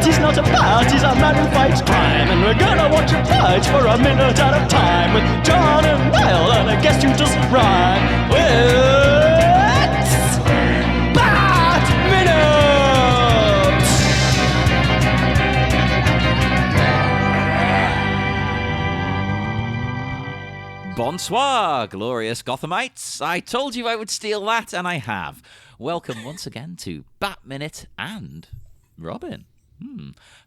He's not a bat, he's a man who fights crime. And we're gonna watch him fight for a minute at a time. With John and Niall and a guest who doesn't rhyme. It's Bat Minute! Bonsoir, glorious Gothamites. I told you I would steal that, and I have. Welcome once again to Bat Minute and Robin.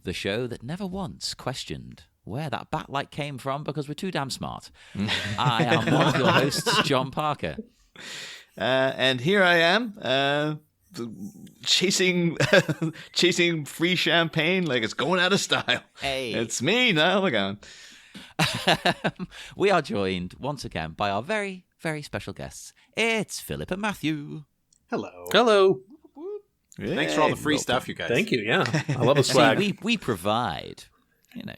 The show that never once questioned where that bat light came from because we're too damn smart. I am one of your hosts, John Parker. And here I am, chasing free champagne like it's going out of style. Hey. It's me, Niall McGowan. We are joined once again by our very, very special guests. It's Phillip and Matthew. Hello. Hello. Yay. Thanks for all the free stuff, you guys. Thank you. Yeah, I love the swag. See, we provide.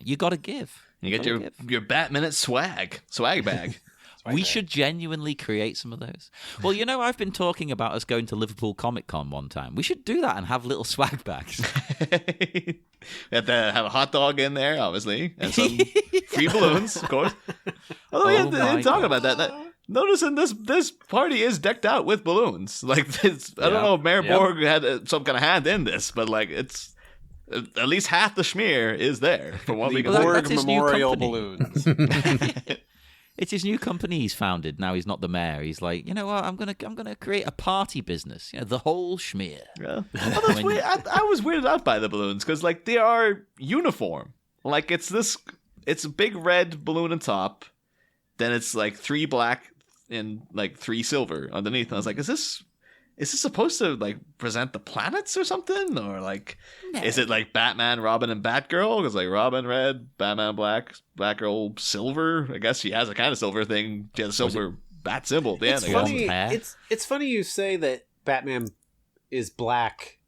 You got to give. You get your Bat Minute swag bag. We should genuinely create some of those. Well, I've been talking about us going to Liverpool Comic Con one time. We should do that and have little swag bags. We have to have a hot dog in there, obviously, and some free balloons, of course. Although we didn't talk about that. Noticing this party is decked out with balloons. Like this, I don't know if Mayor Borg had some kind of hand in this, but like it's at least half the schmear is there from what we can. Borg Memorial balloons. It's his new company he's founded. Now he's not the mayor. He's like, you know what? I'm gonna create a party business. The whole schmear. Yeah. Well, that's weird. I was weirded out by the balloons because like they are uniform. Like it's a big red balloon on top, then it's like 3 black and like 3 silver underneath. And I was like, is this supposed to like present the planets or something, or like is it like Batman, Robin, and Batgirl? Because like Robin red, Batman black, Batgirl silver. I guess she has a kind of silver thing. She has a silver bat symbol at the end. It's funny you say that Batman is black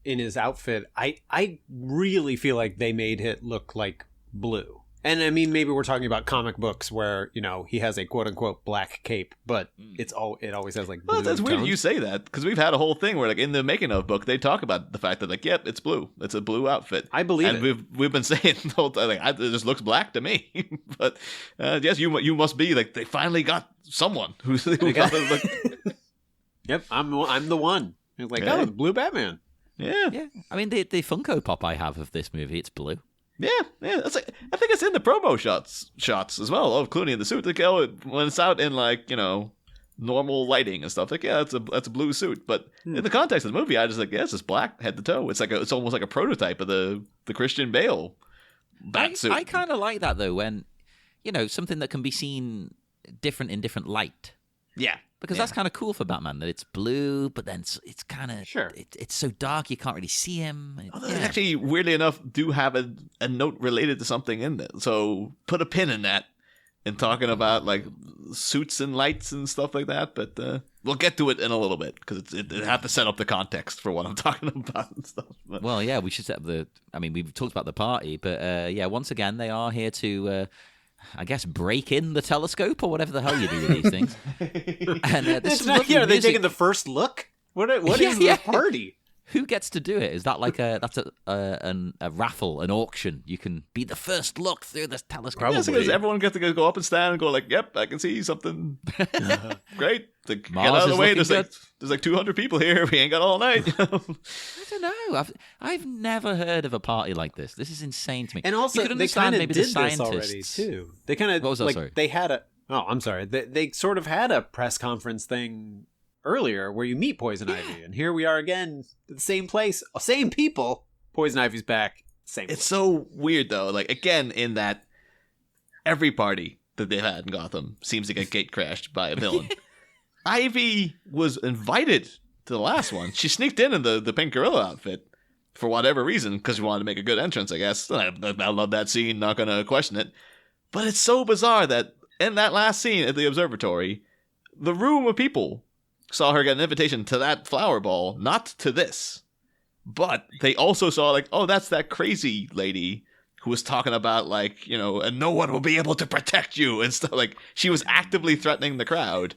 in his outfit. I really feel like they made it look like blue. And I mean, maybe we're talking about comic books where, he has a quote unquote black cape, but it always has like blue. Well, that's weird tones. you say that because we've had a whole thing where like in the making of book, they talk about the fact that like, yep, it's blue. It's a blue outfit. I believe and it. We've been saying the whole time, like, it just looks black to me. But yes, you must be like, they finally got someone who got it. Like... Yep. I'm the one. It's like, oh, the blue Batman. Yeah. I mean, the Funko Pop I have of this movie, it's blue. Yeah. That's like, I think it's in the promo shots as well of Clooney in the suit. Like, when it's out in like normal lighting and stuff, like that's a blue suit. But in the context of the movie, I just like it's just black head to toe. It's almost like a prototype of the Christian Bale bat suit. I kind of like that though, when something that can be seen different in different light. Yeah. Because that's kind of cool for Batman, that it's blue, but then it's kind of... Sure. It's so dark you can't really see him. They actually, weirdly enough, do have a note related to something in there. So put a pin in that in talking about like suits and lights and stuff like that. But we'll get to it in a little bit because it have to set up the context for what I'm talking about and stuff. But... Well, yeah, we should set up we've talked about the party, but once again, they are here to... I guess break in the telescope or whatever the hell you do with these things. And it's not here. Are they taking the first look? What is the party? Who gets to do it? Is that like a raffle, an auction? You can be the first look through this telescope. Probably. Yeah, because everyone gets to go up and stand and go like, "Yep, I can see something." Great. Like, get out of the way. There's like 200 people here. We ain't got all night. I don't know. I've never heard of a party like this. This is insane to me. And also, they kind of did this already too. They kind of sorry? They had a. Oh, I'm sorry. They sort of had a press conference thing earlier where you meet Poison Ivy, and here we are again at the same place, same people. Poison Ivy's back. Same. It's so weird though. Like again, in that every party that they've had in Gotham seems to get gate crashed by a villain. Ivy was invited to the last one. She sneaked in the pink gorilla outfit for whatever reason because she wanted to make a good entrance, I guess. I love that scene. Not gonna question it. But it's so bizarre that in that last scene at the observatory, the room of people saw her get an invitation to that flower ball, not to this. But they also saw like, oh, that's that crazy lady who was talking about like, and no one will be able to protect you and stuff. Like she was actively threatening the crowd,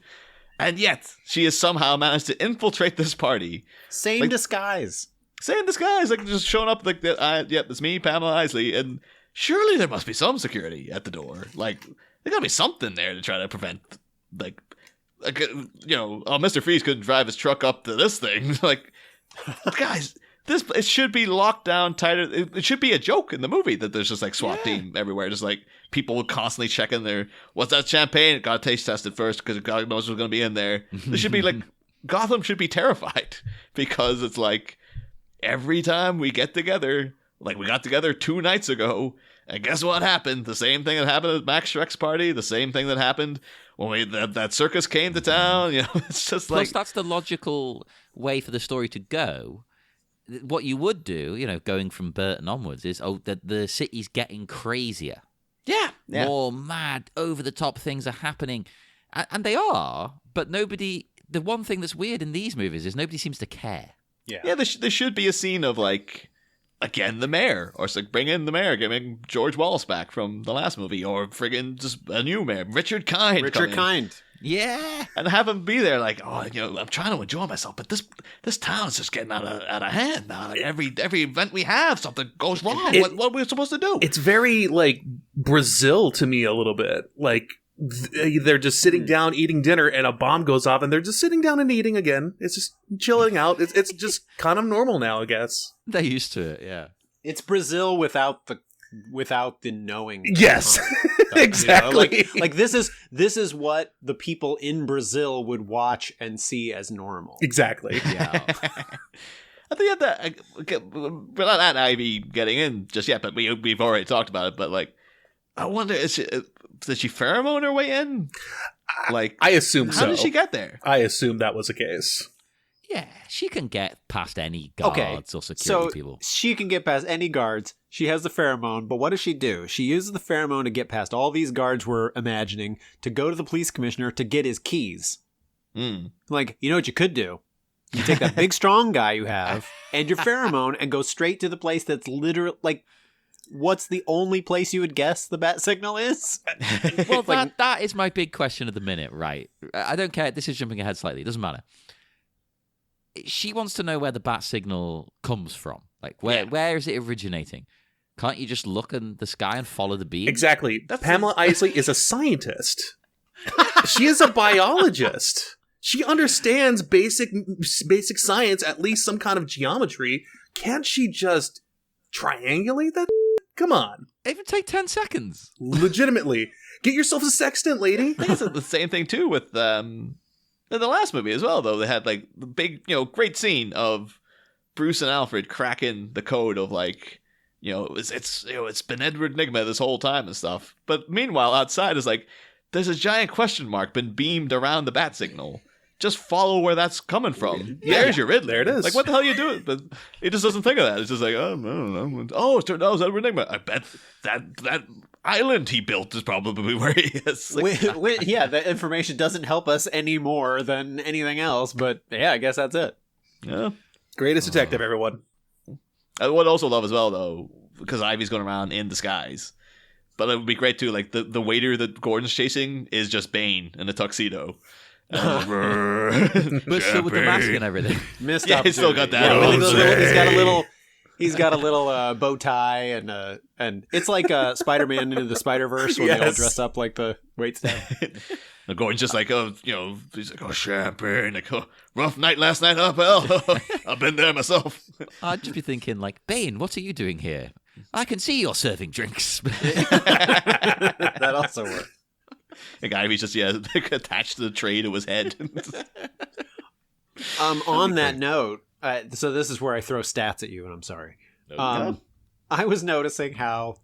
and yet she has somehow managed to infiltrate this party. Same disguise. Same disguise, like just showing up like that. Yep, it's me, Pamela Isley, and surely there must be some security at the door. Like there gotta be something there to try to prevent like Mr. Freeze couldn't drive his truck up to this thing. Like, guys, it should be locked down tighter. It should be a joke in the movie that there's just like SWAT team everywhere, just like people constantly checking what's that champagne? Got to taste test it first because God knows what's going to be in there. There should be like Gotham should be terrified because it's like every time we get together, like we got together 2 nights ago, and guess what happened? The same thing that happened at Max Shrek's party, the same thing that happened when that circus came to town. It's just like... Plus, that's the logical way for the story to go. What you would do, going from Burton onwards, is, the city's getting crazier. Yeah. More mad, over-the-top things are happening. And they are, but nobody... The one thing that's weird in these movies is nobody seems to care. Yeah, there should be a scene of like... Again, the mayor, or like bring in the mayor, giving George Wallace back from the last movie, or friggin' just a new mayor, Richard Kind. Yeah, and have him be there, like, I'm trying to enjoy myself, but this town's just getting out of hand now. Like every event we have, something goes wrong. What are we supposed to do? It's very like Brazil to me a little bit. Like they're just sitting down eating dinner, and a bomb goes off, and they're just sitting down and eating again. It's just chilling out. It's just kind of normal now, I guess. They're used to it, yeah. It's Brazil without the knowing. Yes, exactly. Like this is what the people in Brazil would watch and see as normal. Exactly. Yeah. I think that we're not at Ivy getting in just yet, but we've already talked about it. But like, I wonder, did she pheromone her way in? Like, I assume so. How did she get there? I assume that was the case. Yeah, she can get past any guards or security people. She can get past any guards. She has the pheromone, but what does she do? She uses the pheromone to get past all these guards we're imagining, to go to the police commissioner to get his keys. Like, you know what you could do? You take that big strong guy you have and your pheromone and go straight to the place that's literally like, what's the only place you would guess the bat signal is? Well, that is my big question of the minute, right? I don't care. This is jumping ahead slightly. It doesn't matter. She wants to know where the bat signal comes from. Like, where is it originating? Can't you just look in the sky and follow the beam? Exactly. Pamela Isley is a scientist. She is a biologist. She understands basic science, at least some kind of geometry. Can't she just triangulate that? Come on. It would take 10 seconds. Legitimately. Get yourself a sextant, lady. I think it's the same thing, too, with in the last movie as well, though. They had, like, the big, great scene of Bruce and Alfred cracking the code of, like, it's been Edward Nygma this whole time and stuff. But meanwhile, outside is, like, there's a giant question mark been beamed around the bat signal. Just follow where that's coming from. Yeah. There's your Riddler. There it is. Like, what the hell are you doing? But he just doesn't think of that. It's just like, I don't know. Oh, it was Edward Nygma. I bet that island he built is probably where he is. Like, that information doesn't help us any more than anything else, but yeah, I guess that's it. Yeah. Greatest detective, everyone. I would also love as well, though, because Ivy's going around in disguise. But it would be great, too, like, the waiter that Gordon's chasing is just Bane in a tuxedo. But still with the mask and everything. Missed Yeah, he's still got that. He's got a little bow tie and it's like Spider-Man into the Spider-Verse when they all dress up like the waitstaff. And Gordon's just like, he's like, champagne. Like, rough night last night, well, I've been there myself. I'd just be thinking, like, Bane, what are you doing here? I can see you're serving drinks. That also works. The guy, he's just like attached to the tray to his head. On that note, so this is where I throw stats at you, and I'm sorry. I was noticing how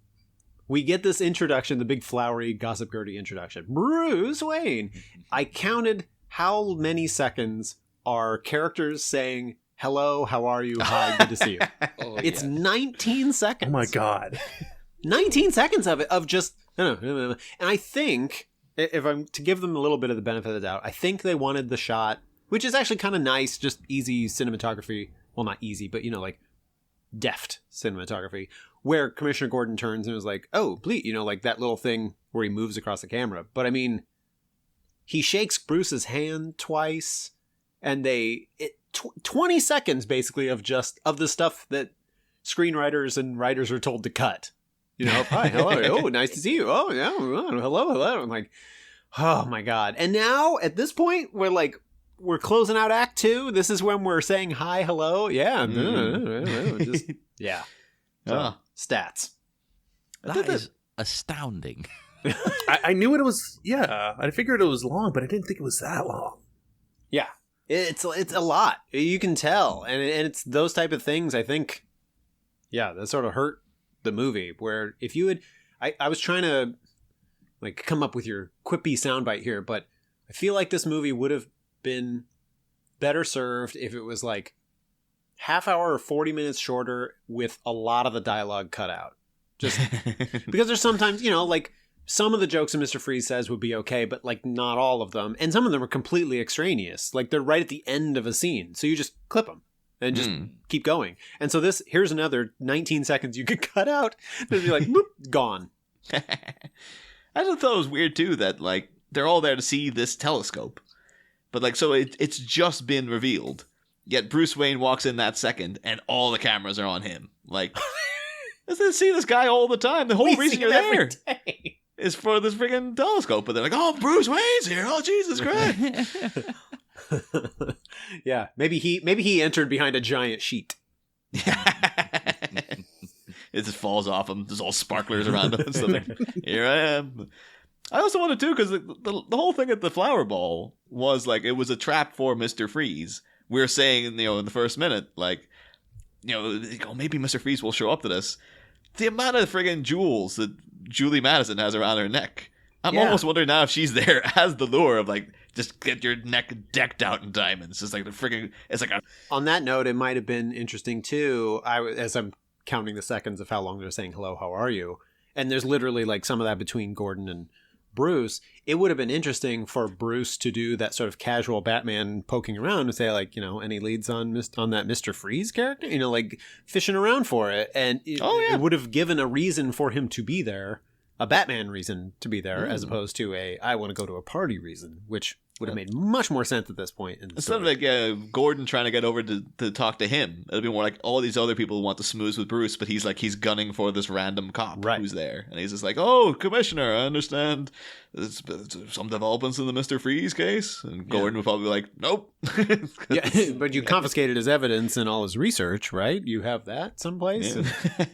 we get this introduction, the big flowery gossip gertie introduction. Bruce Wayne. I counted how many seconds are characters saying, hello, how are you? Hi, good to see you. It's 19 seconds. Oh my God. 19 seconds of it, of just, and I think, if I'm to give them a little bit of the benefit of the doubt, I think they wanted the shot, which is actually kind of nice, just easy cinematography. Well, not easy, but like deft cinematography, where Commissioner Gordon turns and is like, oh, please, like that little thing where he moves across the camera. But I mean, he shakes Bruce's hand twice, and 20 seconds basically of the stuff that screenwriters and writers are told to cut. Hi, hello, oh, nice to see you. Oh, yeah, hello. I'm like, oh my God. And now at this point, we're closing out Act 2. This is when we're saying hi, hello. Yeah. Just, yeah. Stats. That is astounding. I knew it was, I figured it was long, but I didn't think it was that long. Yeah. It's a lot. You can tell. And it's those type of things, I think, that sort of hurt the movie. Where if you had... I was trying to come up with your quippy soundbite here, but I feel like this movie would have been better served if it was half hour or 40 minutes shorter with a lot of the dialogue cut out. Just because there's sometimes, some of the jokes that Mr. Freeze says would be okay, but not all of them. And some of them are completely extraneous. They're right at the end of a scene. So you just clip them and just keep going. And so here's another 19 seconds you could cut out. It'd be boop, gone. I just thought it was weird too that they're all there to see this telescope. But so it's just been revealed. Yet Bruce Wayne walks in that second and all the cameras are on him. They see this guy all the time. The whole reason you're there is for this friggin' telescope. But they're like, oh, Bruce Wayne's here. Oh, Jesus Christ. Yeah, maybe he entered behind a giant sheet. It just falls off him. There's all sparklers around him. So here I am. I also wanted to, because the whole thing at the flower ball was it was a trap for Mr. Freeze. We were saying, in the first minute, maybe Mr. Freeze will show up to this. The amount of friggin' jewels that Julie Madison has around her neck. I'm almost wondering now if she's there as the lure of just get your neck decked out in diamonds. It's the friggin', it's a... On that note, it might have been interesting too, as I'm counting the seconds of how long they're saying hello, how are you? And there's literally some of that between Gordon and Bruce. It would have been interesting for Bruce to do that sort of casual Batman poking around and say any leads on that Mr. Freeze character, fishing around for it. And it would have given a reason for him to be there, a Batman reason to be there, as opposed to I want to go to a party reason, which would have made much more sense at this point in the Instead story. of Gordon trying to get over to talk to him, it'd be more all these other people want to schmooze with Bruce, but he's gunning for this random cop who's there. And he's just oh, Commissioner, I understand there's some developments in the Mr. Freeze case. And Gordon would probably be nope. Yeah, but you confiscated his evidence and all his research, right? You have that someplace? Yeah.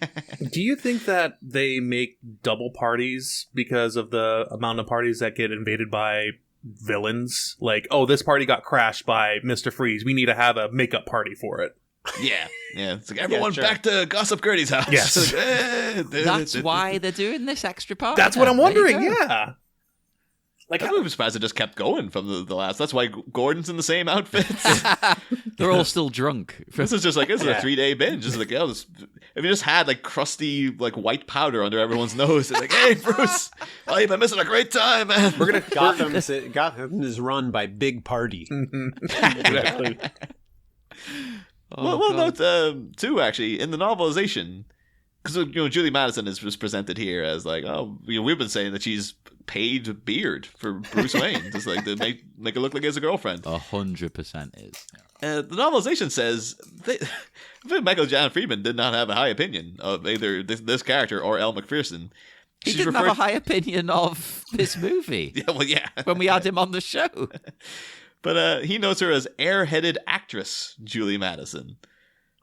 Do you think that they make double parties because of the amount of parties that get invaded by villains? This party got crashed by Mr. Freeze. We need to have a makeup party for it. Yeah. It's everyone back to Gossip Gertie's house. Yes. That's why they're doing this extra part. That's what I'm wondering, yeah. I'm surprised it just kept going from the last. That's why Gordon's in the same outfits. They're all still drunk. This is just this is a 3-day binge. This is if you just had crusty white powder under everyone's nose, it's hey Bruce, oh, you've been missing a great time, man. We're gonna Gotham is run by Big Party. Exactly. Well, note too, actually, in the novelization, because Julie Madison is presented here as we've been saying that she's paid beard for Bruce Wayne, just to make it look like he has a girlfriend. 100% is. The novelization says Michael Jan Friedman did not have a high opinion of either this character or Elle Macpherson. He didn't have a high opinion of this movie. When we had him on the show. But he notes her as airheaded actress Julie Madison.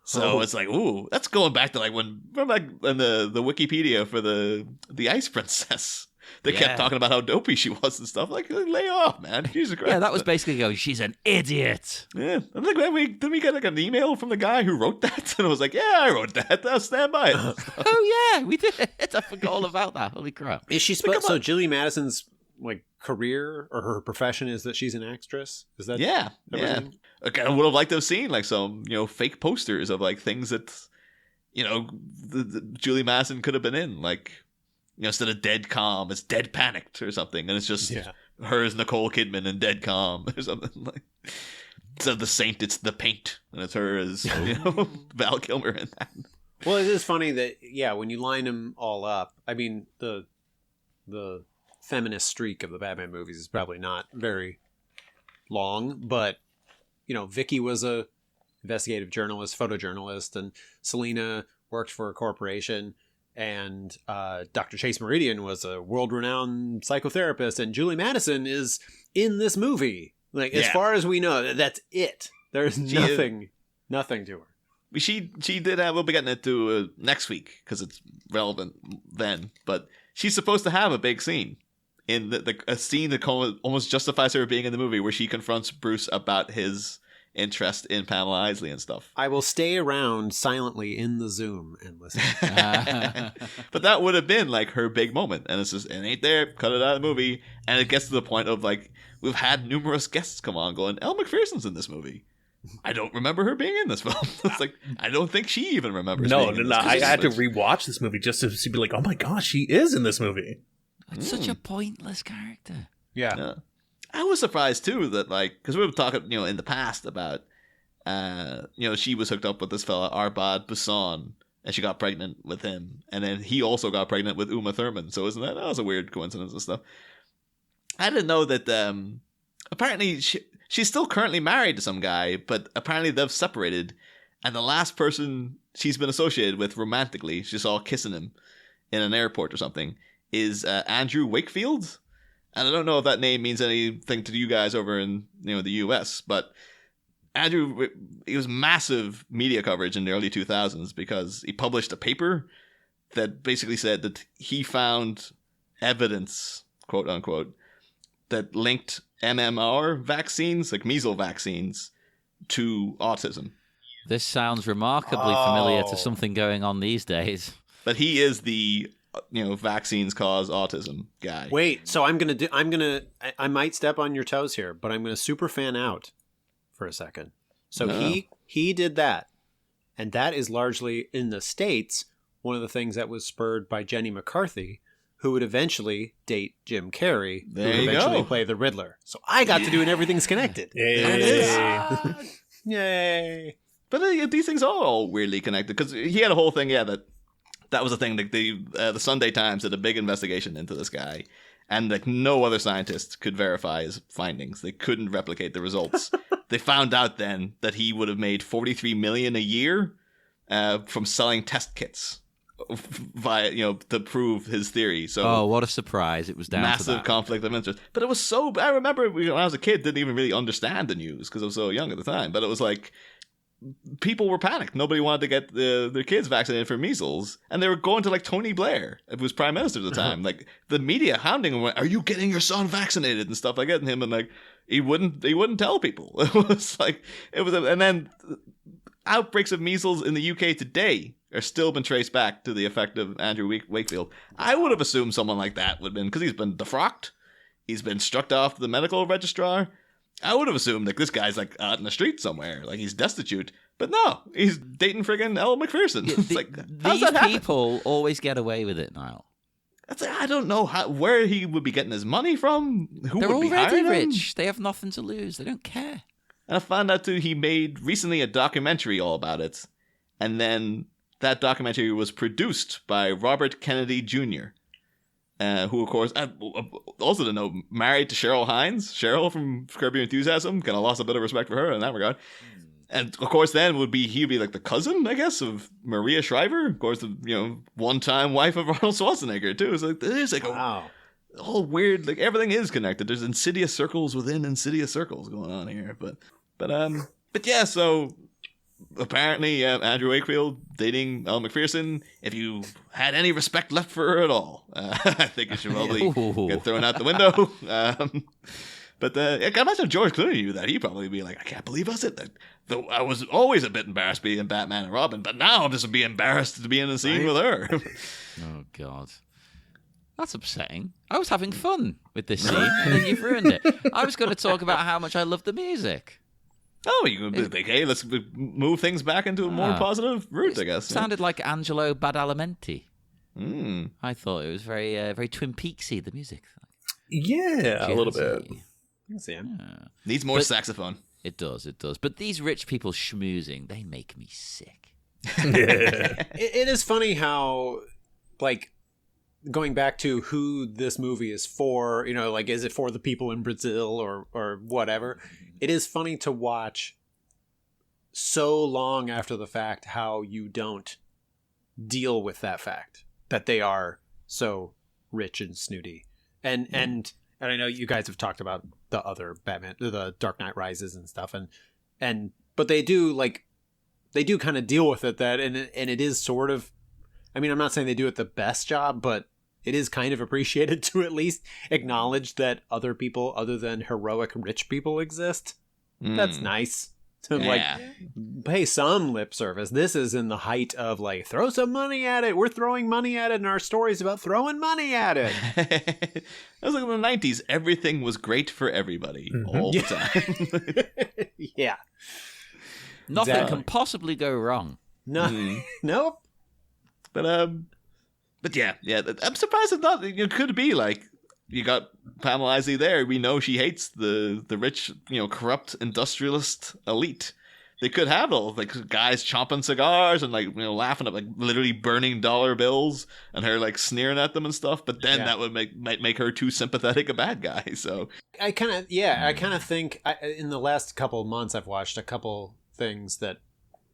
So it's ooh, that's going back to remember back in the Wikipedia for the Ice Princess. They kept talking about how dopey she was and stuff. Lay off, man. Jesus Christ. Yeah, that was basically going, she's an idiot. Yeah. I'm did we get an email from the guy who wrote that? And I was yeah, I wrote that. I'll stand by it. Oh, yeah, we did. I forgot all about that. Holy crap. Is she supposed... So Julie Madison's career or her profession is that she's an actress? Is that... Yeah. I would have liked to have seen some, fake posters of things that, Julie Madison could have been in. Instead of Dead Calm, it's Dead Panicked or something, and it's just her as Nicole Kidman in Dead Calm or something instead of The Saint, it's The Paint, and it's her as Val Kilmer in that. Well, it is funny that when you line them all up, I mean the feminist streak of the Batman movies is probably not very long, but Vicky was a investigative journalist, photojournalist, and Selina worked for a corporation, and Dr. Chase Meridian was a world-renowned psychotherapist, and Julie Madison is in this movie. Like, as far as we know, that's it. There's nothing to her. She did. We'll be getting it to next week because it's relevant then. But she's supposed to have a big scene in a scene that almost justifies her being in the movie, where she confronts Bruce about his interest in Pamela Isley and stuff. I will stay around silently in the Zoom and listen. But that would have been like her big moment, and it's just, it ain't there. Cut it out of the movie, and it gets to the point of like, we've had numerous guests come on going, Elle Macpherson's in this movie. I don't remember her being in this film. It's like, I don't think she even remembers. No. I had to rewatch this movie just to be like, oh my gosh, she is in this movie. It's such a pointless character. Yeah. I was surprised too that, like, because we were talking, in the past about, she was hooked up with this fella Arbad Busan, and she got pregnant with him, and then he also got pregnant with Uma Thurman. So that was a weird coincidence and stuff. I didn't know that. Apparently, she's still currently married to some guy, but apparently they've separated, and the last person she's been associated with romantically, she saw kissing him in an airport or something, is Andrew Wakefield. And I don't know if that name means anything to you guys over in the US, but Andrew, he was massive media coverage in the early 2000s because he published a paper that basically said that he found evidence, quote unquote, that linked MMR vaccines, like measles vaccines, to autism. This sounds remarkably familiar to something going on these days. But he is the vaccines cause autism guy. Wait, so I might step on your toes here, but I'm gonna super fan out for a second. So he did that, and that is largely in the States one of the things that was spurred by Jenny McCarthy, who would eventually date Jim Carrey, who would eventually play the Riddler. So I got to do an Everything's Connected. Yay! Yay! But these things are all weirdly connected, because he had a whole thing, that was the thing. Like the Sunday Times did a big investigation into this guy, and like no other scientist could verify his findings. They couldn't replicate the results. They found out then that he would have made $43 million a year from selling test kits via to prove his theory. So what a surprise! It was down massive to that. conflict of interest. But it was so. I remember when I was a kid, didn't even really understand the news because I was so young at the time. But it was like, people were panicked. Nobody wanted to get their kids vaccinated for measles, and they were going to like Tony Blair, who was prime minister at the time. Like the media hounding him, "Are you getting your son vaccinated?" and stuff like that. And him, and like he wouldn't tell people. And then outbreaks of measles in the UK today are still been traced back to the effect of Andrew Wakefield. I would have assumed someone like that would have been, because he's been defrocked, he's been struck off the medical registrar. I would have assumed like this guy's like out in the street somewhere, like he's destitute. But no, he's dating friggin' Elle Macpherson. It's like, how's These that happen? people always get away with it now. That's like, I don't know where he would be getting his money from. Who They're would be already hiring him? rich. They have nothing to lose. They don't care. And I found out too, he made recently a documentary all about it, and then that documentary was produced by Robert Kennedy Jr., who, of course, also to know, married to Cheryl Hines. Cheryl from Curb Your Enthusiasm. Kind of lost a bit of respect for her in that regard. And of course, then he'd be like the cousin, I guess, of Maria Shriver. Of course, the one-time wife of Arnold Schwarzenegger too. It's like there's like Wow. all weird. Like everything is connected. There's insidious circles within insidious circles going on here. But yeah. So apparently, Andrew Wakefield dating Elle Macpherson. If you had any respect left for her at all, I think it should probably get thrown out the window. But I can imagine if George Clooney knew that, he'd probably be like, I can't believe I said that. Though I was always a bit embarrassed being Batman and Robin, but now I'm just be embarrassed to be in the scene with her. Oh, God. That's upsetting. I was having fun with this scene, and then you've ruined it. I was going to talk about how much I love the music. Oh, you could be like, hey, let's move things back into a more positive route, I guess. It sounded like Angelo Badalamenti. Mm. I thought it was very very Twin Peaksy, the music. Yeah, a little bit. See him. Needs more saxophone. It does. But these rich people schmoozing, they make me sick. It is funny how, like, going back to who this movie is for, like, is it for the people in Brazil or whatever? It is funny to watch so long after the fact how you don't deal with that fact that they are so rich and snooty. And I know you guys have talked about the other Batman, the Dark Knight Rises and stuff, but they do kind of deal with it, and it is sort of, I mean, I'm not saying they do it the best job, but it is kind of appreciated to at least acknowledge that other people other than heroic rich people exist. That's nice to like pay some lip service. This is in the height of like, throw some money at it. We're throwing money at it, and our story's about throwing money at it. That was like in the 90s. Everything was great for everybody all the time. Yeah. Nothing can possibly go wrong. No. Nope. But yeah. I'm surprised it's not. It could be like you got Pamela Isley there. We know she hates the rich, corrupt industrialist elite. They could have all like guys chomping cigars and like laughing at like literally burning dollar bills and her like sneering at them and stuff. But then that would might make her too sympathetic a bad guy. So I kind of think in the last couple of months I've watched a couple things that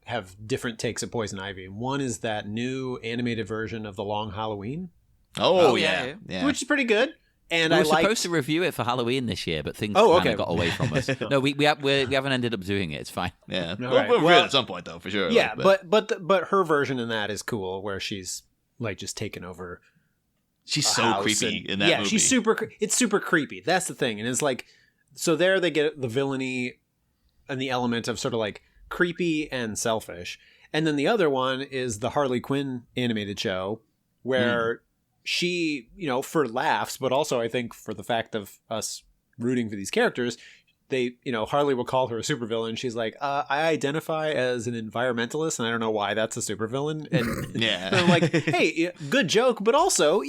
have different takes of Poison Ivy. One is that new animated version of The Long Halloween. Oh yeah. Which is pretty good. And we were I supposed to review it for Halloween this year, but things kind of got away from us. No, we haven't ended up doing it. It's fine. Yeah, Right. we'll review it at some point though, for sure. Yeah, but her version in that is cool, where she's like just taken over. She's so creepy in that movie. Yeah, she's super. It's super creepy. That's the thing, and it's like, so there they get the villainy and the element of sort of like creepy and selfish, and then the other one is the Harley Quinn animated show, where she, for laughs, but also I think for the fact of us rooting for these characters, they, Harley will call her a supervillain. She's like, I identify as an environmentalist, and I don't know why that's a supervillain. And, and I'm like, hey, good joke, but also,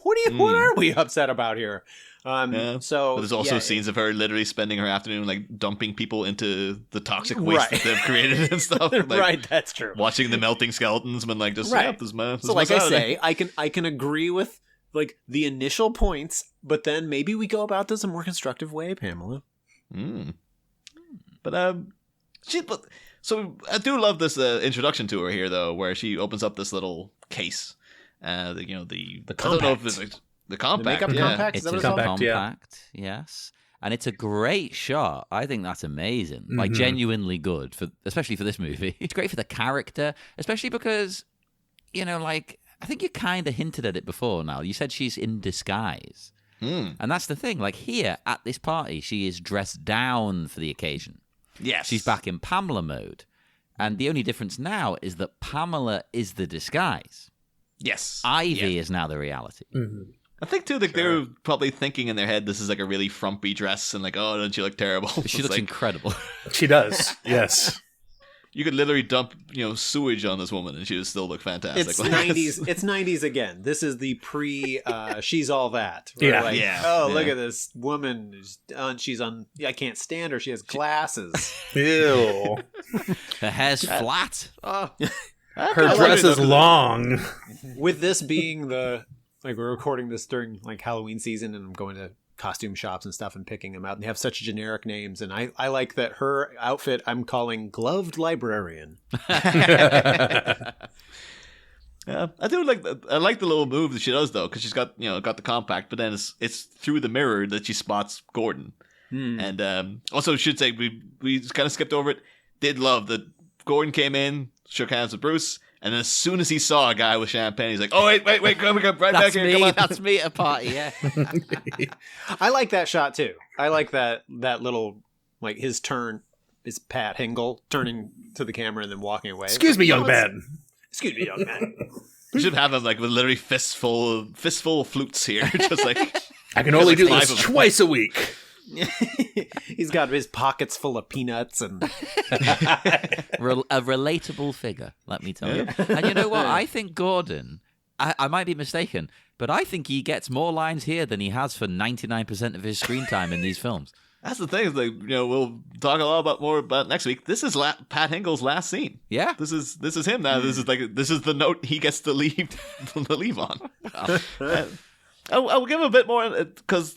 what are we upset about here? So but there's also scenes of her literally spending her afternoon like dumping people into the toxic waste that they've created and stuff. Like, right, that's true. Watching the melting skeletons, and like just this man. So like I say, I can agree with like the initial points, but then maybe we go about this a more constructive way, Pamela. But so I do love this introduction to her here though, where she opens up this little case. The compact. I don't know if it's like, the compact. The makeup compact? It's a compact, yes. And it's a great shot. I think that's amazing. Like, genuinely good, especially for this movie. It's great for the character, especially because, I think you kind of hinted at it before now. You said she's in disguise. And that's the thing. Like, here, at this party, she is dressed down for the occasion. Yes. She's back in Pamela mode. And the only difference now is that Pamela is the disguise. Yes. Ivy is now the reality. I think too that they're probably thinking in their head this is like a really frumpy dress and like, oh, don't you look terrible? She looks incredible. She does. Yes. You could literally dump, sewage on this woman and she would still look fantastic. It's 90s. It's 90s again. This is the she's all that. Yeah. Look at this woman. I can't stand her. She has glasses. Ew. Her hair's flat. Oh. Her dress is long. With this being we're recording this during like Halloween season, and I'm going to costume shops and stuff and picking them out, and they have such generic names, and I like that her outfit I'm calling Gloved Librarian. I do like the little move that she does though, because she's got got the compact, but then it's through the mirror that she spots Gordon. And also should say we kind of skipped over it. Did love that Gordon came in, shook hands with Bruce, and then as soon as he saw a guy with champagne, he's like, "Oh wait, come right back here, come on." That's me at a party, yeah. I like that shot too. I like that little, like, his turn is Pat Hingle turning to the camera and then walking away. Excuse me, young man. Excuse me, young man. We should have him like with literally fistful of flutes here, just like I can only do this twice a week. He's got his pockets full of peanuts and a relatable figure, let me tell you. And you know what? I think Gordon, I might be mistaken, but I think he gets more lines here than he has for 99% of his screen time in these films. That's the thing. Is like, we'll talk a lot more about next week. This is Pat Hingle's last scene. Yeah. This is him now. This is the note he gets to leave on. I'll give him a bit more because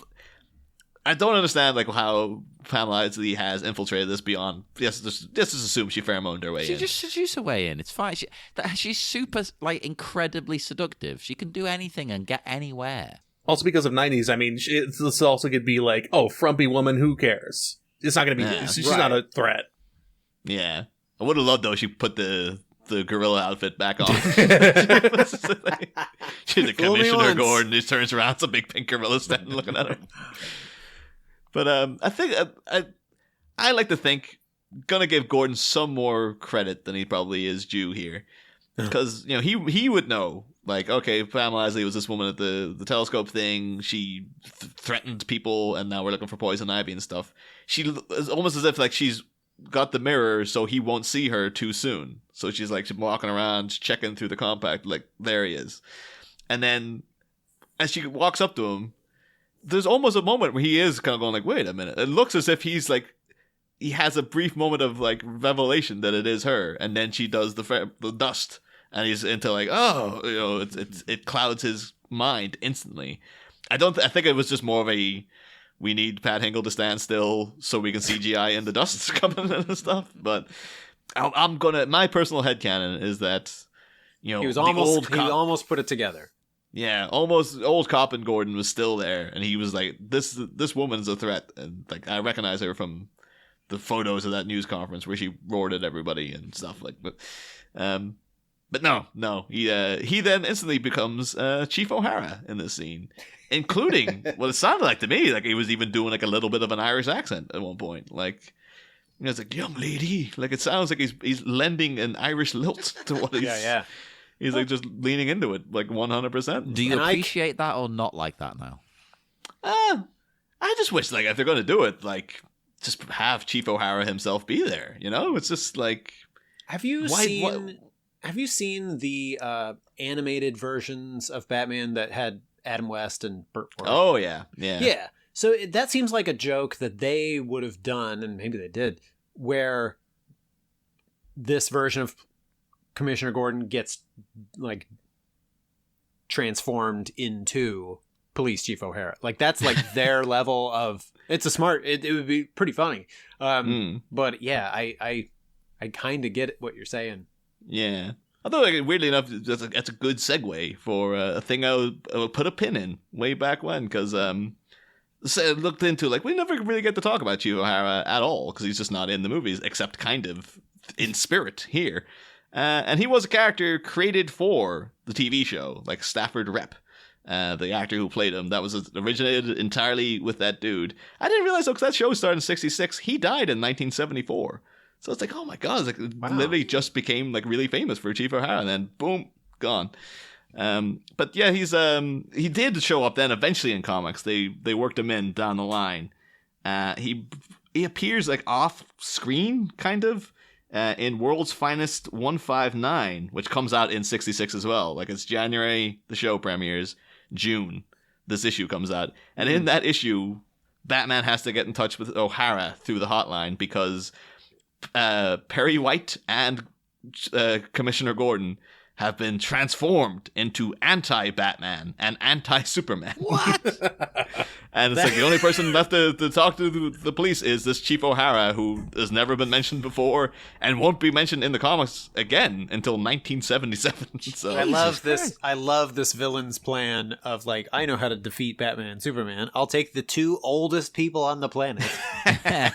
I don't understand like how Pamela has infiltrated this beyond. Just assume she pheromoned her way in. She just seduced her way in. It's fine. She's super, like, incredibly seductive. She can do anything and get anywhere. Also, because of 90s, I mean, this also could be like, oh, frumpy woman, who cares? It's not going to be. Yeah, she's not a threat. Yeah, I would have loved though. She put the gorilla outfit back on. She's a Commissioner Gordon. He turns around, it's a big pink gorilla standing looking at him. But I think I like to think gonna give Gordon some more credit than he probably is due here, because he would know. Like, okay, Pamela Isley was this woman at the telescope thing. She threatened people, and now we're looking for poison ivy and stuff. She is almost as if like she's got the mirror so he won't see her too soon. So she's like walking around, checking through the compact, like, there he is. And then as she walks up to him, there's almost a moment where he is kind of going like, wait a minute. It looks as if he's like, he has a brief moment of like revelation that it is her. And then she does the dust. And he's into like, oh, it clouds his mind instantly. I think it was just more of a, we need Pat Hingle to stand still so we can CGI in the dust coming in and stuff. But my personal headcanon is that, he almost put it together. Yeah, almost old cop and Gordon was still there. And he was like, this woman's a threat. And like, I recognize her from the photos of that news conference where she roared at everybody and stuff like that. But no, he then instantly becomes Chief O'Hara in this scene, including what it sounded like to me, like he was even doing like a little bit of an Irish accent at one point. Like, it's like, young lady. Like, it sounds like he's lending an Irish lilt to what he's... Yeah. He's like just leaning into it, like 100%. Do you appreciate that or not like that now? I just wish, like, if they're going to do it, like, just have Chief O'Hara himself be there, It's just like... Have you seen the animated versions of Batman that had Adam West and Burt Ward? Oh, yeah. Yeah. So that seems like a joke that they would have done, and maybe they did, where this version of Commissioner Gordon gets, like, transformed into Police Chief O'Hara. Like, that's, like, their level of... It's a smart... It would be pretty funny. But, yeah, I kind of get what you're saying. Yeah. Although, like, weirdly enough, that's a good segue for a thing I would put a pin in way back when, because looked into, like, we never really get to talk about Chief O'Hara at all, because he's just not in the movies, except kind of in spirit here. And he was a character created for the TV show, like Stafford Rep, the actor who played him. That was originated entirely with that dude. I didn't realize, though, because that show started in 1966. He died in 1974. So it's like, oh my god, it's like, wow. Literally just became like really famous for Chief O'Hara, and then boom, gone. But yeah, he did show up then eventually in comics. They worked him in down the line. He appears like off screen kind of in World's Finest 159, which comes out in 1966 as well. Like, it's January, the show premieres, June this issue comes out, and in that issue, Batman has to get in touch with O'Hara through the hotline because Perry White and Commissioner Gordon have been transformed into anti-Batman and anti-Superman. What? And it's like the only person left to talk to the police is this Chief O'Hara, who has never been mentioned before and won't be mentioned in the comics again until 1977. So I love this villain's plan of, like, I know how to defeat Batman and Superman. I'll take the two oldest people on the planet and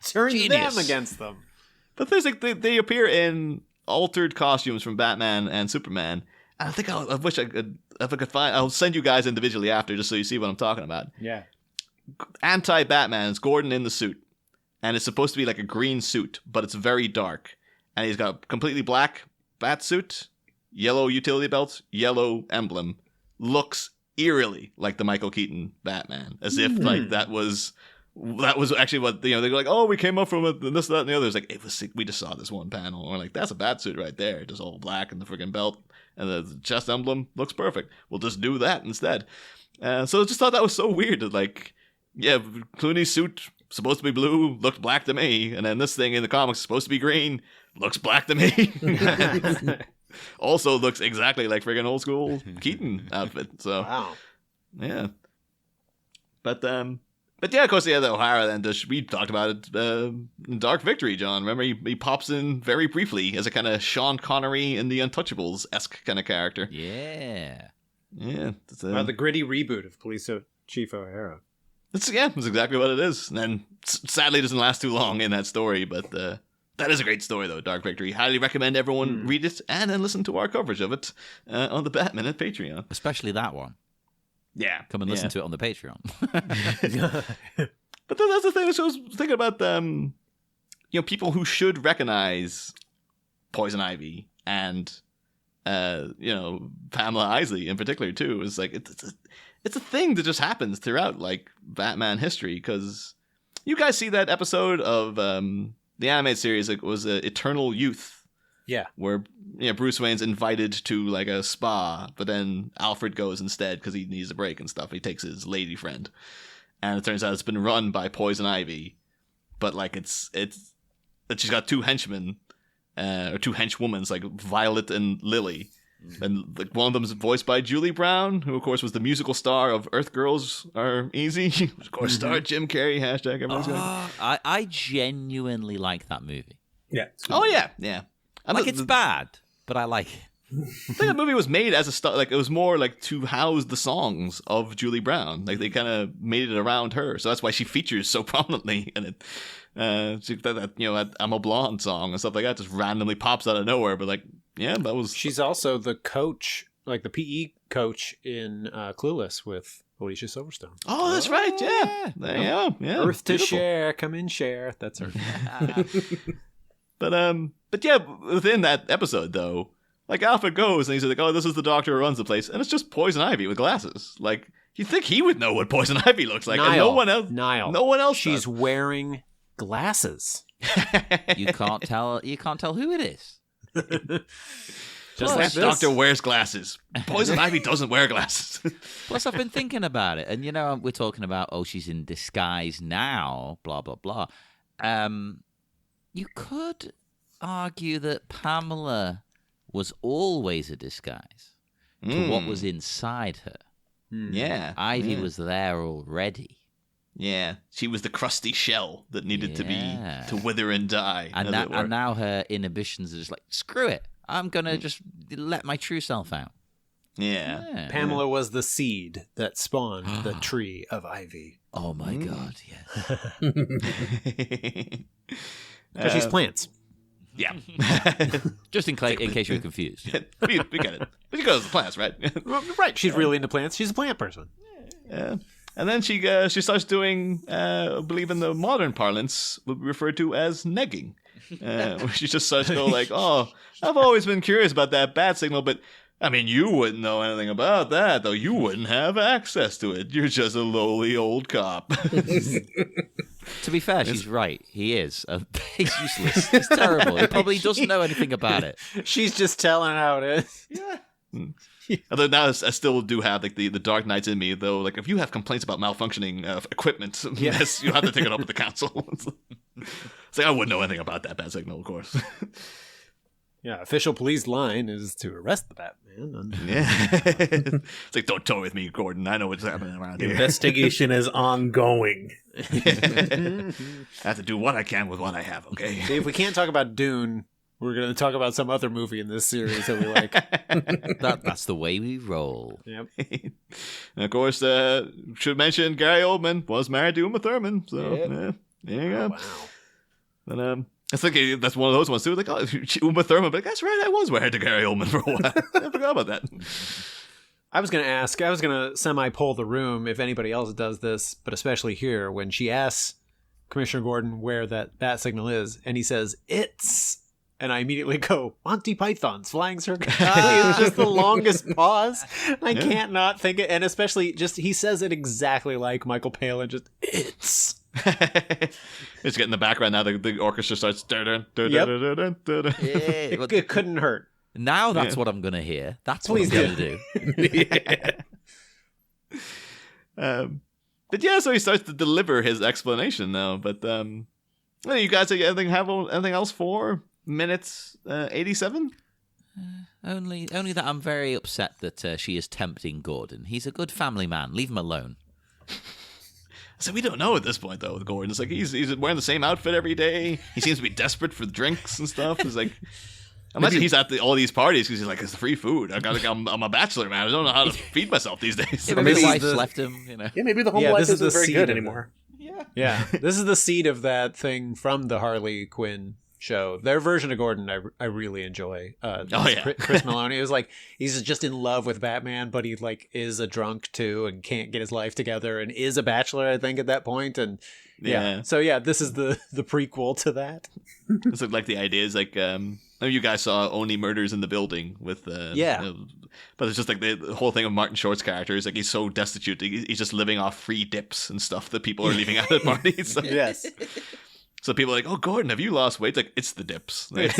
turn them against them. But there's like they appear in altered costumes from Batman and Superman. And I think I wish I could, if I could find, I'll send you guys individually after just so you see what I'm talking about. Yeah. Anti-Batman is Gordon in the suit. And it's supposed to be like a green suit, but it's very dark. And he's got a completely black bat suit, yellow utility belt, yellow emblem. Looks eerily like the Michael Keaton Batman. As if like that was actually what, you know, they're like, oh, we came up from it, and this, that, and the other. It's like, we just saw this one panel. And we're like, that's a bat suit right there. Just all black and the friggin' belt. And the chest emblem looks perfect. We'll just do that instead. So I just thought that was so weird that, like, yeah, Clooney's suit supposed to be blue, looked black to me, and then this thing in the comics is supposed to be green, looks black to me. Also looks exactly like friggin' old school Keaton outfit. So Wow. yeah, but yeah, of course, yeah, the O'Hara. Then we talked about it in Dark Victory. John, remember he pops in very briefly as a kind of Sean Connery in the Untouchables-esque kind of character. Yeah. Yeah, The gritty reboot of Police Chief O'Hara. that's exactly what it is. And then sadly, it doesn't last too long in that story, but that is a great story, though. Dark Victory. Highly recommend everyone read it and then listen to our coverage of it on the Batman at Patreon. Especially that one. Yeah, Come and listen to it on the Patreon. But that's the thing. So I was thinking about people who should recognize Poison Ivy and Pamela Isley in particular too. It's like it's a thing that just happens throughout like Batman history, because you guys see that episode of the animated series. It was Eternal Youth. Yeah. Where Bruce Wayne's invited to like a spa, but then Alfred goes instead because he needs a break and stuff. He takes his lady friend, and it turns out it's been run by Poison Ivy, but like it's she's got two henchmen, or two henchwomen, like Violet and Lily, and like one of them's voiced by Julie Brown, who of course was the musical star of Earth Girls Are Easy, which of course starred Jim Carrey. Hashtag everyone's going. I genuinely like that movie. Yeah. Oh yeah. Like, it's bad, but I like it. I think the movie was made as it was more like to house the songs of Julie Brown. Like they kind of made it around her, so that's why she features so prominently in it. That I'm a Blonde song and stuff like that just randomly pops out of nowhere. But like, yeah, that was. She's also the coach, like the PE coach in Clueless with Alicia Silverstone. Oh, that's right. Yeah, there you go. Yeah, Earth to beautiful. share, come in, share. That's her. But yeah, within that episode though, like Alfred goes and he's like, "Oh, this is the doctor who runs the place," and it's just Poison Ivy with glasses. Like you think he would know what Poison Ivy looks like, and no one else. No one else. She's does. wearing glasses. You can't tell who it is. Just That like this. doctor wears glasses. Poison Ivy doesn't wear glasses. Plus, I've been thinking about it, and we're talking about, she's in disguise now, blah blah blah. You could argue that Pamela was always a disguise to what was inside her. Yeah, Ivy was there already. Yeah, she was the crusty shell that needed to wither and die. And now her inhibitions are just like, screw it. I'm going to just let my true self out. Yeah. Pamela was the seed that spawned the tree of Ivy. Oh my God, yes. Because she's plants. Yeah. Just in case you were confused. we get it. But she goes to plants, right? Right. She's really into plants. She's a plant person. Yeah. And then she starts doing, I believe in the modern parlance, would be referred to as negging. Where she just starts to go like, "Oh, I've always been curious about that bat signal, but I mean, you wouldn't know anything about that, though. You wouldn't have access to it. You're just a lowly old cop." To be fair, she's right. He is. He's useless. He's terrible. He probably doesn't know anything about it. She's just telling how it is. Yeah. Although now I still do have like the Dark Knights in me, though. Like if you have complaints about malfunctioning equipment, yes, you have to take it up with the council. It's like I wouldn't know anything about that bat signal, of course. Yeah, official police line is to arrest the Batman. Yeah. It's like, don't toy with me, Gordon. I know what's happening around here. Investigation is ongoing. I have to do what I can with what I have, okay? See, if we can't talk about Dune, we're going to talk about some other movie in this series that we like. That's the way we roll. Yep. And of course, should mention Gary Oldman was married to Uma Thurman. So, yeah, there you go. Wow. And, I think that's one of those ones too. Like, oh, Uma Thurman, but that's right, I was married to Gary Oldman for a while. I forgot about that. I was going to semi-poll the room if anybody else does this, but especially here, when she asks Commissioner Gordon where that bat signal is, and he says, "It's," and I immediately go, Monty Python's Flying Circus. It's just the longest pause. I can't not think it, and especially just, he says it exactly like Michael Palin, just, "It's." It's getting the background now. The orchestra starts. It couldn't hurt. Now that's what I'm going to hear. That's Please what I'm going to do. But yeah, so he starts to deliver his explanation now. But well, you guys anything else for minutes 87? Only that I'm very upset that she is tempting Gordon. He's a good family man. Leave him alone. So we don't know at this point though with Gordon. It's like he's wearing the same outfit every day. He seems to be desperate for drinks and stuff. It's like imagine he's at all these parties because he's like, it's free food. I'm a bachelor, man. I don't know how to feed myself these days. Yeah, maybe his wife's left him. Yeah, maybe the home life isn't very good anymore. Yeah, this is the seed of that thing from the Harley Quinn show. Their version of Gordon, I really enjoy. Chris Maloney. It was like he's just in love with Batman, but he like is a drunk too and can't get his life together and is a bachelor, I think, at that point. And so this is the prequel to that. It's like the idea is like you guys saw Only Murders in the Building with but it's just like the whole thing of Martin Short's character is like he's so destitute, he's just living off free dips and stuff that people are leaving out at parties. Yes. So people are like, oh, Gordon, have you lost weight? It's like, it's the dips. Like,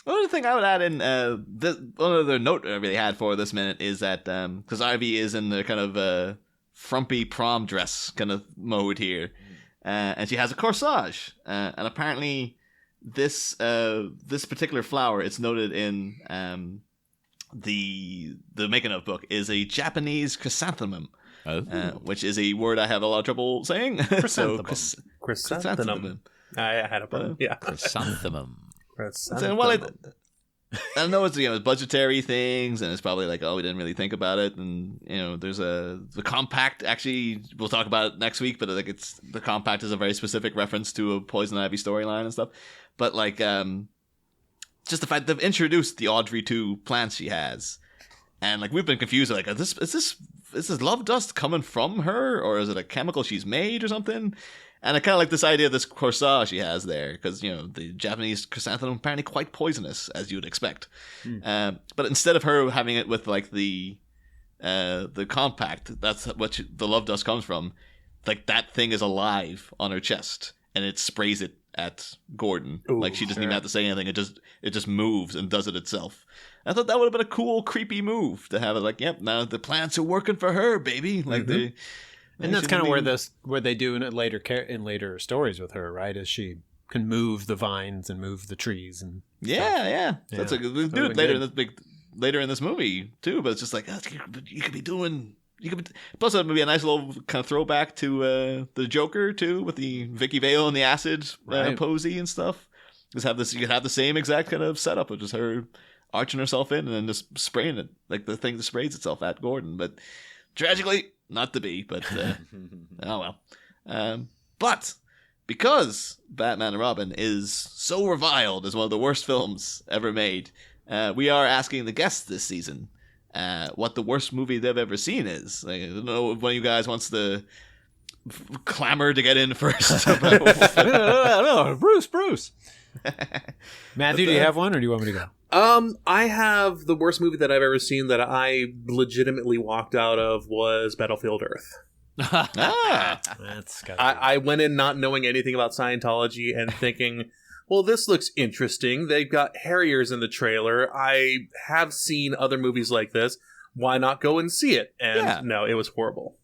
Another thing I would add in, one other note I really had for this minute is that, because Ivy is in the kind of frumpy prom dress kind of mode here, and she has a corsage, and apparently this particular flower, it's noted in the making of book, is a Japanese chrysanthemum. Which is a word I have a lot of trouble saying. Chrysanthemum. I had a problem. Chrysanthemum. So, well, I know it's budgetary things, and it's probably like, oh, we didn't really think about it, and there's the compact. Actually, we'll talk about it next week, but like the compact is a very specific reference to a Poison Ivy storyline and stuff. But like, just the fact they've introduced the Audrey 2 plants she has, and like we've been confused, like, is this love dust coming from her, or is it a chemical she's made or something? And I kind of like this idea of this corsage she has there, because the Japanese chrysanthemum apparently quite poisonous, as you would expect. But instead of her having it with like the compact, that's what the love dust comes from. Like that thing is alive on her chest, and it sprays it at Gordon. Ooh, like she doesn't even have to say anything. It just moves and does it itself. I thought that would have been a cool, creepy move to have it like, yep, now the plants are working for her, baby. Like and that's kind of where they do in later stories with her, right? As she can move the vines and move the trees and yeah. That's we do it later in this movie too. But it's just like you could be doing. Plus, it would be a nice little kind of throwback to the Joker too, with the Vicky Vale and the acid posy and stuff. You could have the same exact kind of setup of just her arching herself in and then just spraying it, like the thing that sprays itself at Gordon. But tragically, not to be. But oh well. But because Batman and Robin is so reviled as one of the worst films ever made, we are asking the guests this season what the worst movie they've ever seen is. Like, I don't know if one of you guys wants to clamor to get in first. No, Bruce. Matthew, do you have one, or do you want me to go? I have the worst movie that I've ever seen that I legitimately walked out of was Battlefield Earth. I went in not knowing anything about Scientology and thinking, well, this looks interesting. They've got Harriers in the trailer. I have seen other movies like this. Why not go and see it? And no, it was horrible.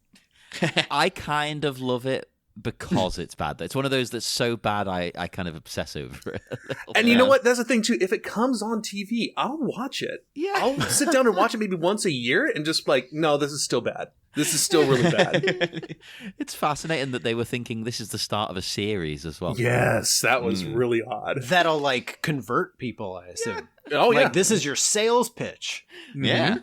I kind of love it because it's bad. It's one of those that's so bad I kind of obsess over it. And you know what? That's the thing, too. If it comes on TV, I'll watch it. Yeah. I'll sit down and watch it maybe once a year and just like, no, this is still bad. This is still really bad. It's fascinating that they were thinking this is the start of a series as well. Yes, that was really odd. That'll like convert people, I assume. Yeah. Oh, like, this is your sales pitch. Yeah.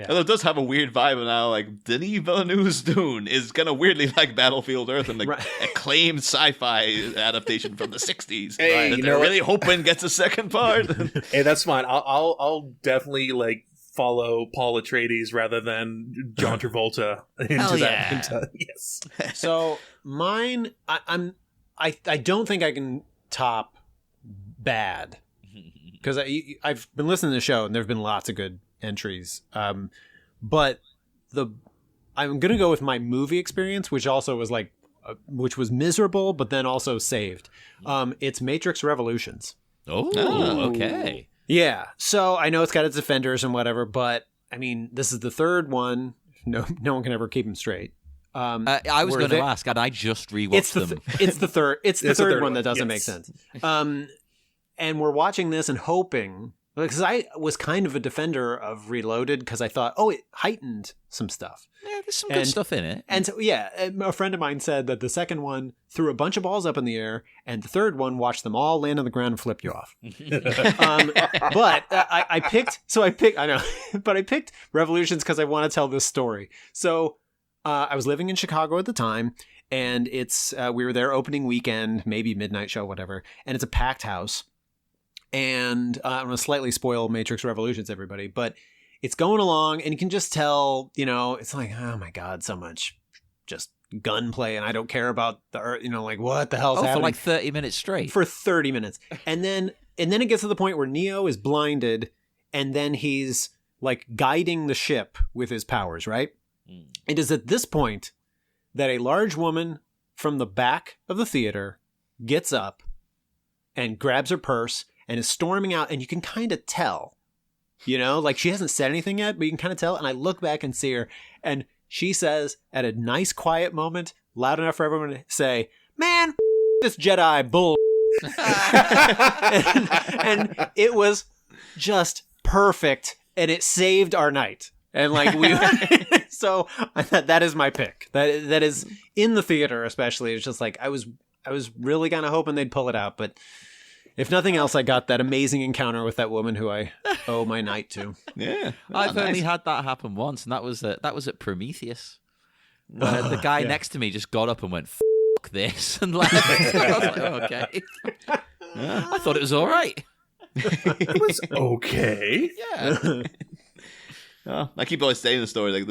Although it does have a weird vibe now, like Denis Villeneuve's Dune is kind of weirdly like Battlefield Earth and the acclaimed sci-fi adaptation from the 60s. Hey, that they're really hoping gets a second part. Hey, that's fine. I'll definitely like follow Paul Atreides rather than John Travolta into that. Yes. So mine, I don't think I can top bad because I've been listening to the show and there've been lots of good entries, but I'm gonna go with my movie experience, which also was like which was miserable but then also saved. It's Matrix Revolutions. Okay. Yeah, so I know it's got its offenders and whatever, but I mean, this is the third one. no one can ever keep them straight. I was going to ask, and I just rewatched them. It's the third. It's the third one that doesn't make yes. sense. And we're watching this and hoping, because I was kind of a defender of Reloaded because I thought, it heightened some stuff. Yeah, there's some good stuff in it. And so, a friend of mine said that the second one threw a bunch of balls up in the air, and the third one watched them all land on the ground and flip you off. But I picked Revolutions because I want to tell this story. So I was living in Chicago at the time, and it's we were there opening weekend, maybe midnight show, whatever, and it's a packed house. And I'm going to slightly spoil Matrix Revolutions, everybody, but it's going along, and you can just tell, it's like, oh my God, so much just gunplay, and I don't care about the earth, like, what the hell's happening? For like 30 minutes straight. For 30 minutes. And then it gets to the point where Neo is blinded, and then he's like guiding the ship with his powers, right? It is at this point that a large woman from the back of the theater gets up and grabs her purse and is storming out, and you can kind of tell, like she hasn't said anything yet, but you can kind of tell. And I look back and see her, and she says at a nice quiet moment, loud enough for everyone to say, "Man, this Jedi bull." and it was just perfect, and it saved our night. And like so that is my pick. That is in the theater, especially. It's just like I was really kind of hoping they'd pull it out, but if nothing else, I got that amazing encounter with that woman who I owe my night to. Yeah, I've only had that happen once, and that was at Prometheus. The guy next to me just got up and went, "Fuck this," and left. I was like, okay. I thought it was all right. It was okay. Yeah. I keep always saying the story. Like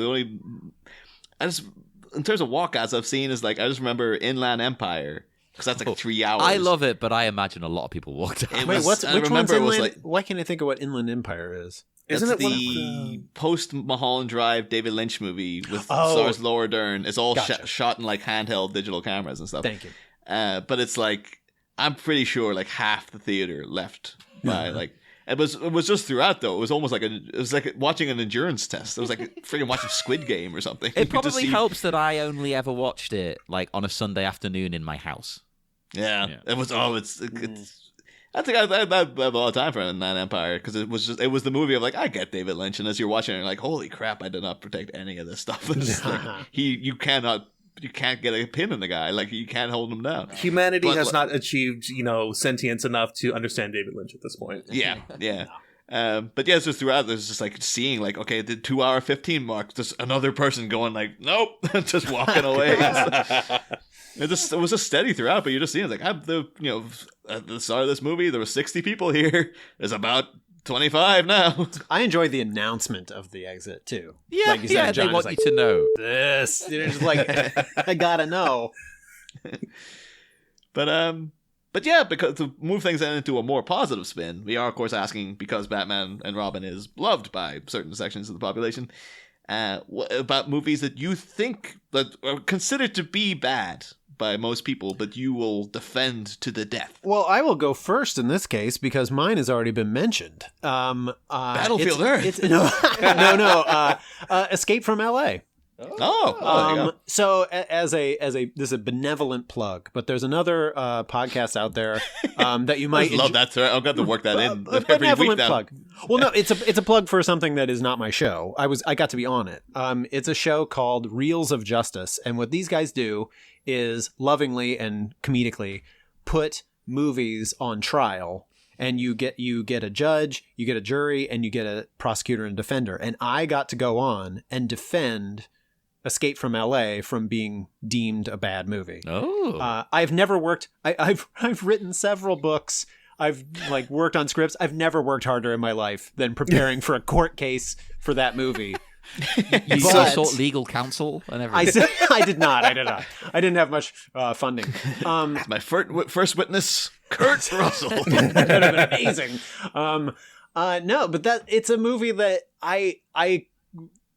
in terms of walkouts I've seen is like I just remember Inland Empire. Because that's like 3 hours. I love it, but I imagine a lot of people walked out. Wait, which one's Inland? Why can't I think of what Inland Empire is? Isn't it the post Mulholland Drive David Lynch movie with stars Laura Dern? It's all shot in like handheld digital cameras and stuff. Thank you. But it's like I'm pretty sure like half the theater left by like it was just throughout though. It was almost like it was like watching an endurance test. It was like freaking watching Squid Game or something. It probably helps that I only ever watched it like on a Sunday afternoon in my house. Yeah. It was. It's. I think I have a lot of time for Inland Empire because it was the movie of like I get David Lynch, and as you're watching it, you're like, holy crap, I did not protect any of this stuff. Like, you can't get a pin in the guy. Like you can't hold him down. Humanity has not achieved sentience enough to understand David Lynch at this point. Yeah. But yeah, so throughout there's just like seeing like, okay, the 2-hour 15 mark, just another person going like, nope, just walking away. It was just steady throughout, but you're just seeing like at the start of this movie there were 60 people here. There's about 25 now. I enjoy the announcement of the exit too. Yeah, like you said, John, they want you to know this. You're just like, I gotta know. But yeah, because to move things into a more positive spin, we are of course asking, because Batman and Robin is loved by certain sections of the population, about movies that you think that are considered to be bad by most people, but you will defend to the death. Well, I will go first in this case because mine has already been mentioned. Battlefield Earth. No. Escape from L.A. So as a this is a benevolent plug, but there's another podcast out there that you might love that. Sir. I've got to work that in every benevolent week now. plug. Well, no, it's a plug for something that is not my show. I got to be on it. It's a show called Reels of Justice, and what these guys do is lovingly and comedically put movies on trial. And you get a judge, you get a jury, and you get a prosecutor and defender. And I got to go on and defend Escape from LA from being deemed a bad movie. I've never worked. I've written several books. I've worked on scripts. I've never worked harder in my life than preparing for a court case for that movie. You sought legal counsel and everything. I did not. I didn't have much funding. My first witness, Kurt Russell. That would have been amazing. No, but it's a movie that I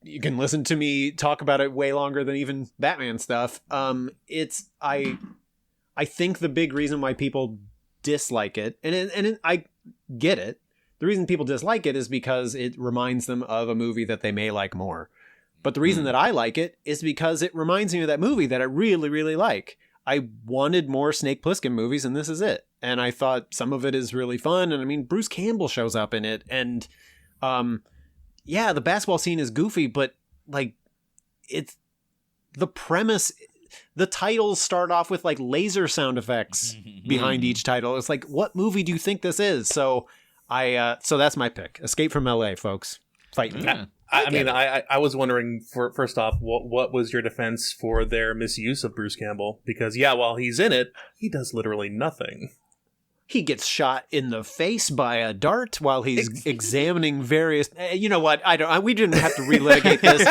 you can listen to me talk about it way longer than even Batman stuff. I think the big reason why people dislike it, and I get it. The reason people dislike it is because it reminds them of a movie that they may like more. But the reason that I like it is because it reminds me of that movie that I really, really like. I wanted more Snake Plissken movies, and this is it. And I thought some of it is really fun. And I mean, Bruce Campbell shows up in it. And yeah, the basketball scene is goofy, but like it's the premise. The titles start off with like laser sound effects behind each title. It's like, what movie do you think this is? So so that's my pick. Escape from LA, folks. Fight me. I was wondering, first off, what was your defense for their misuse of Bruce Campbell? Because, yeah, while he's in it, he does literally nothing. He gets shot in the face by a dart while he's examining various. You know what? We didn't have to relitigate this.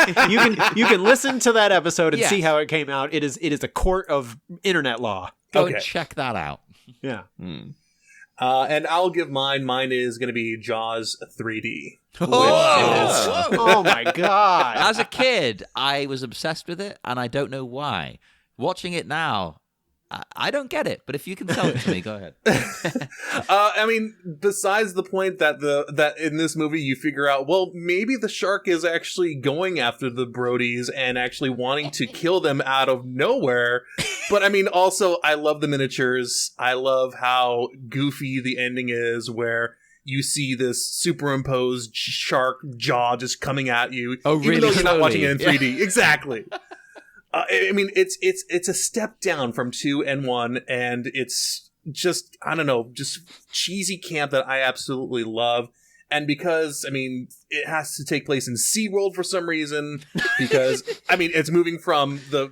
You can listen to that episode and see how it came out. It is a court of internet law. Go and check that out. Yeah. And I'll give mine. Mine is going to be Jaws 3D. Oh my god! As a kid, I was obsessed with it, and I don't know why. Watching it now, I don't get it. But if you can tell it to me, go ahead. I mean, besides the point that that in this movie you figure out, well, maybe the shark is actually going after the Brodies and actually wanting to kill them out of nowhere. But I mean, also, I love the miniatures. I love how goofy the ending is, where you see this superimposed shark jaw just coming at you, even though you're not watching it in 3D. Exactly. I mean, it's a step down from 2 and 1, and it's just, I don't know, just cheesy camp that I absolutely love. And because, I mean, it has to take place in SeaWorld for some reason, because, I mean, it's moving from the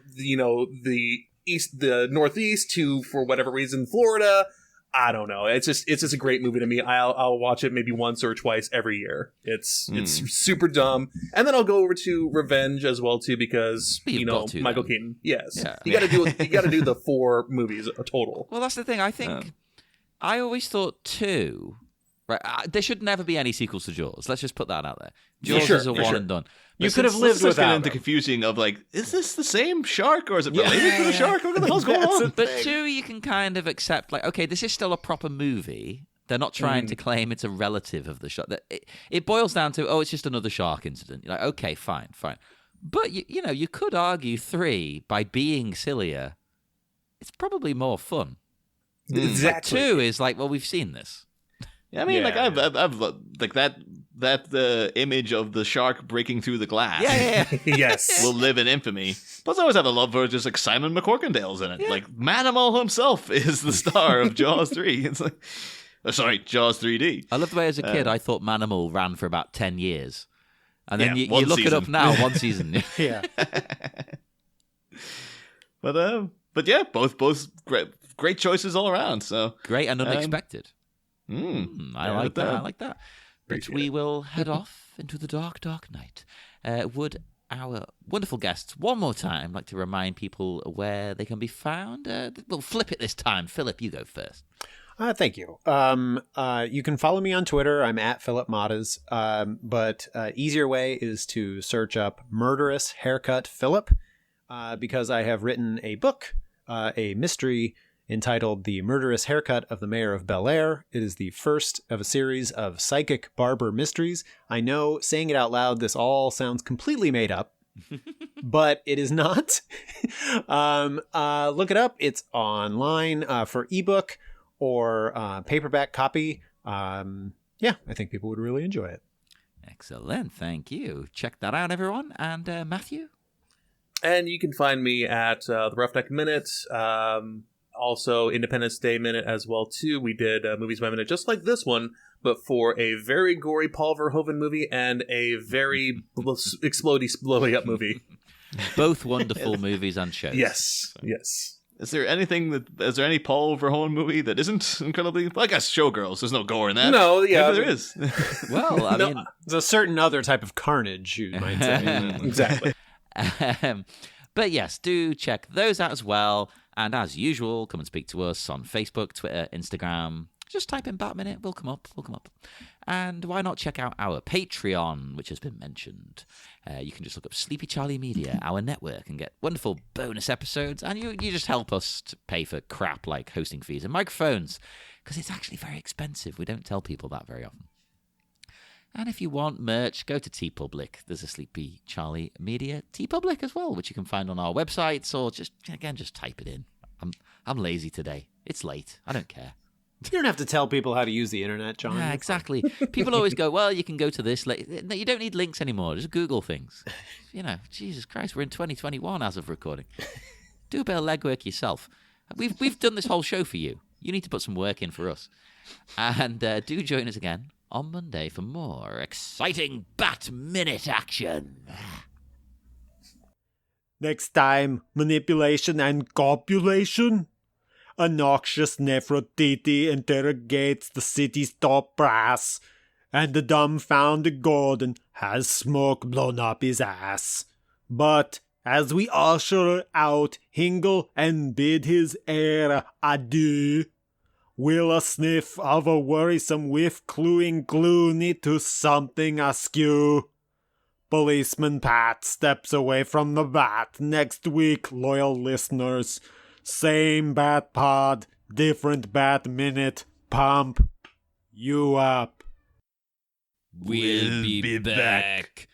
Northeast to, for whatever reason, Florida. I don't know. It's just a great movie to me. I'll watch it maybe once or twice every year. It's super dumb. And then I'll go over to Revenge as well too, because Michael Keaton. Yes, yeah. You got to do the 4 movies total. Well, that's the thing. I think I always thought 2. Right, there should never be any sequels to Jaws. Let's just put that out there. Jaws is a one and done. You could have lived without get into confusing of like, is this the same shark or is it related to the shark? What the hell's going on? But 2, you can kind of accept like, okay, this is still a proper movie. They're not trying to claim it's a relative of the shark. It boils down to, it's just another shark incident. You're like, okay, fine. But you could argue 3 by being sillier. It's probably more fun. Exactly. Like 2 is like, well, we've seen this. Yeah, I mean, like I've like that image of the shark breaking through the glass. Yeah. Yes, will live in infamy. Plus, I always have a love for just like Simon McCorkindale's in it. Yeah. Like Manimal himself is the star of Jaws 3. It's like, Jaws 3D. I love the way as a kid I thought Manimal ran for about 10 years, and then you look it up now, 1 season. Yeah. But yeah, both great choices all around. So great and unexpected. I like that. But we will head off into the dark, dark night. Would our wonderful guests one more time like to remind people where they can be found? We'll flip it this time. Philip, you go first. Thank you. You can follow me on Twitter. I'm at Phillip Mottaz. But easier way is to search up Murderous Haircut Philip, because I have written a book, a mystery entitled The Murderous Haircut of the Mayor of Bel Air. It is the first of a series of psychic barber mysteries. I know, saying it out loud, this all sounds completely made up, but it is not. Look it up. It's online for ebook or paperback copy. I think people would really enjoy it. Excellent. Thank you. Check that out, everyone. And Matthew? And you can find me at the Roughneck Minute. Also, Independence Day Minute as well, too. We did Movies by Minute just like this one, but for a very gory Paul Verhoeven movie and a very explodey up movie. Both wonderful movies and shows. Yes, yes. Is there any Paul Verhoeven movie that isn't incredibly... Well, I guess Showgirls. There's no gore in that. No, yeah. Maybe there is. Well, I mean... There's a certain other type of carnage, you might say. Exactly. But yes, do check those out as well. And as usual, come and speak to us on Facebook, Twitter, Instagram. Just type in Bat Minute. We'll come up. And why not check out our Patreon, which has been mentioned. You can just look up Sleepy Charlie Media, our network, and get wonderful bonus episodes. And you just help us to pay for crap like hosting fees and microphones, because it's actually very expensive. We don't tell people that very often. And if you want merch, go to TeePublic. There's a Sleepy Charlie Media TeePublic as well, which you can find on our websites, or just type it in. I'm lazy today. It's late. I don't care. You don't have to tell people how to use the internet, John. Yeah, exactly. People always go, well, you can go to this. No, you don't need links anymore. Just Google things. Jesus Christ, we're in 2021 as of recording. Do a bit of legwork yourself. We've done this whole show for you. You need to put some work in for us. And do join us again on Monday for more exciting Bat Minute action. Next time, manipulation and copulation. A noxious Nefertiti interrogates the city's top brass, and the dumbfounded Gordon has smoke blown up his ass. But as we usher out Hingle and bid his heir adieu, will a sniff of a worrisome whiff cluing Clooney to something askew? Policeman Pat steps away from the bat next week, loyal listeners. Same Bat Pod, different Bat Minute. Pump you up. We'll be back.